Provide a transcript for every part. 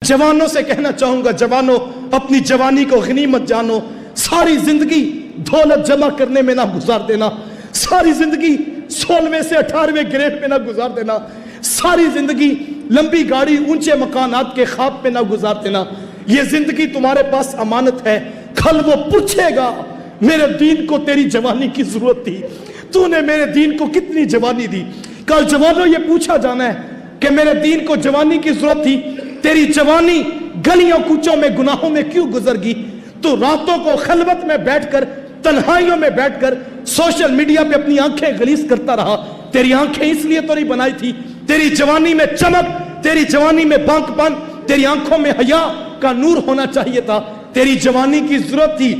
जवानों से कहना चाहूंगा, जवानों अपनी जवानी को गनीमत जानो। सारी जिंदगी दौलत जमा करने में ना गुजार देना, सारी जिंदगी 16वें से 18वें ग्रेड में ना गुजार देना, सारी जिंदगी लंबी गाड़ी ऊंचे मकानात के ख्वाब में ना गुजार देना। ये जिंदगी तुम्हारे पास अमानत है, कल वो पूछेगा मेरे दीन को तेरी जवानी की जरूरत थी, तूने मेरे दीन को कितनी जवानी दी। कल जवानों ये पूछा जाना है कि मेरे दीन को जवानी की जरूरत थी, तेरी जवानी गलियों कूचों में गुनाहों में क्यों गुजर गई। तो रातों को खलवत में बैठकर, तन्हाइयों में बैठकर सोशल मीडिया पे अपनी आंखें गलीज करता रहा। तेरी आंखें इसलिए तो नहीं बनाई थी, तेरी जवानी में चमक, तेरी जवानी में बांकपन, तेरी आंखों में हया का नूर होना चाहिए था। तेरी जवानी की जरूरत थी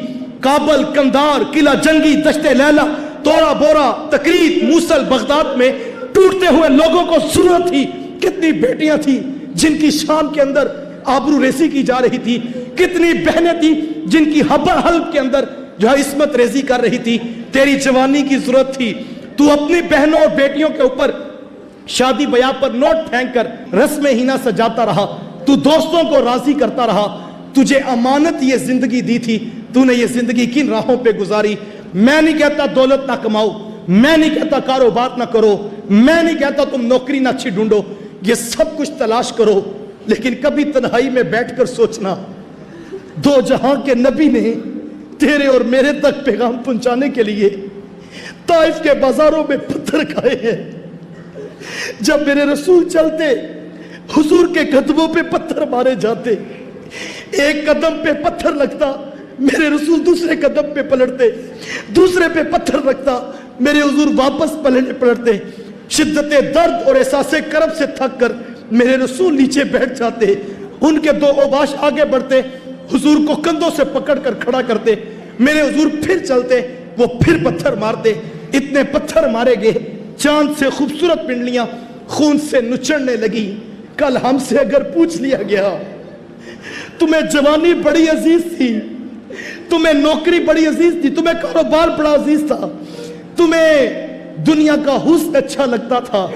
काबल, कंधार, किला जंगी, दश्ते लैला, तोरा बोरा, तकरीर, मूसल, बगदाद में टूटते हुए लोगों को जरूरत थी। कितनी बेटियां थी जिनकी शाम के अंदर आबरू रेसी की जा रही थी, कितनी बहनें थी जिनकी हबर हल्क के अंदर जो है इस्मत रेजी कर रही थी। तेरी जवानी की जरूरत थी। तू अपनी बहनों और बेटियों के ऊपर शादी ब्याह पर नोट फेंक कर रस्म हीना सजाता रहा, तू दोस्तों को राजी करता रहा। तुझे अमानत ये जिंदगी दी थी, तूने ये जिंदगी किन राहों पे गुजारी। मैं नहीं कहता दौलत ना कमाओ, मैं नहीं कहता कारोबार ना करो, मैं नहीं कहता तुम नौकरी ना अच्छी ढूंढो, ये सब कुछ तलाश करो, लेकिन कभी तन्हाई में बैठकर सोचना दो जहां के नबी ने तेरे और मेरे तक पैगाम पहुंचाने के लिए ताइफ के बाजारों में पत्थर खाए हैं। जब मेरे रसूल चलते, हुजूर के कदमों पे पत्थर मारे जाते, एक कदम पे पत्थर लगता, मेरे रसूल दूसरे कदम पे पलटते, दूसरे पे पत्थर रखता, मेरे हुजूर वापस पलटते। शिद्दते दर्द और एहसासे करब से थक कर मेरे रसूल नीचे बैठ जाते, उनके दो ओबाश आगे बढ़ते, हुजूर को कंधों से पकड़ कर खड़ा करते, मेरे हुजूर फिर चलते, वो फिर पत्थर मारते। इतने पत्थर मारे गए, चांद से खूबसूरत पिंडलियां खून से नुचड़ने लगी। कल हमसे अगर पूछ लिया गया तुम्हें जवानी बड़ी अजीज थी, तुम्हें नौकरी बड़ी अजीज थी, तुम्हें कारोबार बड़ा अजीज था, तुम्हें दुनिया का हुस्न अच्छा लगता था,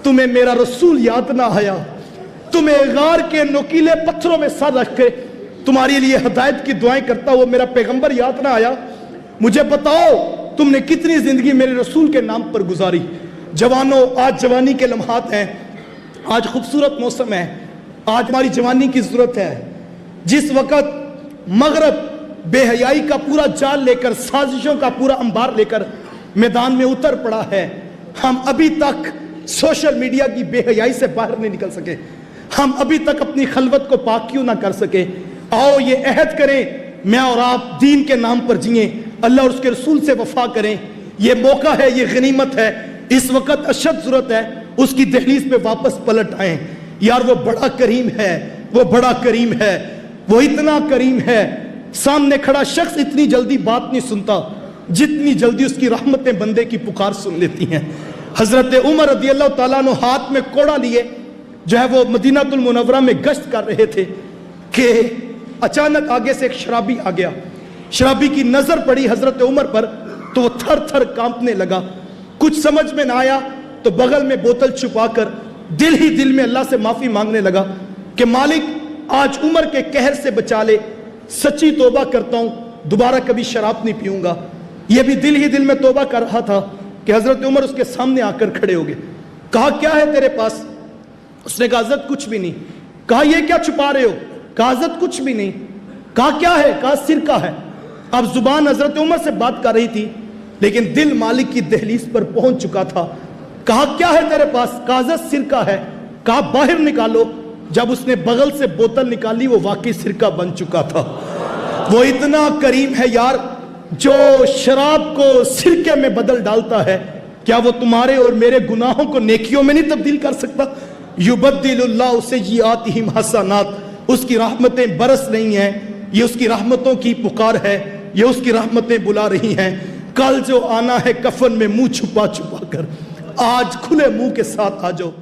तुम्हें मेरा रसूल याद ना आया, तुम्हें गार के नुकीले पत्थरों में सर रख के तुम्हारे लिए हिदायत की दुआएं करता हुआ मेरा पैगंबर याद ना आया। मुझे बताओ तुमने कितनी जिंदगी मेरे रसूल के नाम पर गुजारी। जवानों, आज जवानी के लम्हात हैं, आज खूबसूरत मौसम है, आज हमारी जवानी की जरूरत है। जिस वक्त मगरब बेहयाई का पूरा जाल लेकर, साजिशों का पूरा अंबार लेकर मैदान में उतर पड़ा है, हम अभी तक सोशल मीडिया की बेहयाई से बाहर नहीं निकल सके, हम अभी तक अपनी खलवत को पाक क्यों ना कर सके। आओ ये अहद करें, मैं और आप दीन के नाम पर जिए, अल्लाह और उसके रसूल से वफा करें। ये मौका है, ये गनीमत है, इस वक्त अशद जरूरत है उसकी दहलीज पे वापस पलट आए। यार वो बड़ा करीम है, वो बड़ा करीम है, वो इतना करीम है। सामने खड़ा शख्स इतनी जल्दी बात नहीं सुनता जितनी जल्दी उसकी रहमतें बंदे की पुकार सुन लेती हैं। हजरत उमर रज़ी अल्लाह ताला अन्हु हाथ में कोड़ा लिए जो है वो मदीनातुल मुनव्वरा में गश्त कर रहे थे कि अचानक आगे से एक शराबी आ गया। शराबी की नजर पड़ी हजरत उमर पर तो वो थर थर कांपने लगा। कुछ समझ में ना आया तो बगल में बोतल छुपाकर दिल ही दिल में अल्लाह से माफी मांगने लगा कि मालिक आज उमर के कहर से बचा ले, सच्ची तौबा करता हूं, दोबारा कभी शराब नहीं पीऊंगा। ये भी दिल ही दिल में तौबा कर रहा था कि हजरत उमर उसके सामने आकर खड़े हो गए। कहा क्या है तेरे पास? उसने कहा हजरत कुछ भी नहीं। कहा ये क्या छुपा रहे हो? कहा हजरत कुछ भी नहीं। कहा क्या है? कहा सिरका है। अब जुबान हजरत उमर से बात कर रही थी लेकिन दिल मालिक की दहलीज पर पहुंच चुका था। कहा क्या है तेरे पास? कहा हजरत सिरका है। कहा बाहर निकालो। जब उसने बगल से बोतल निकाली वो वाकई सिरका बन चुका था। वो इतना करीम है यार, जो शराब को सिरके में बदल डालता है, क्या वो तुम्हारे और मेरे गुनाहों को नेकियों में नहीं तब्दील कर सकता? युबद्दिलुल्लाहु सय्यिआतिहिम हसनात, उसकी रहमतें बरस रही हैं, ये उसकी रहमतों की पुकार है, ये उसकी रहमतें बुला रही हैं। कल जो आना है कफन में मुंह छुपा छुपा कर, आज खुले मुंह के साथ आ जाओ।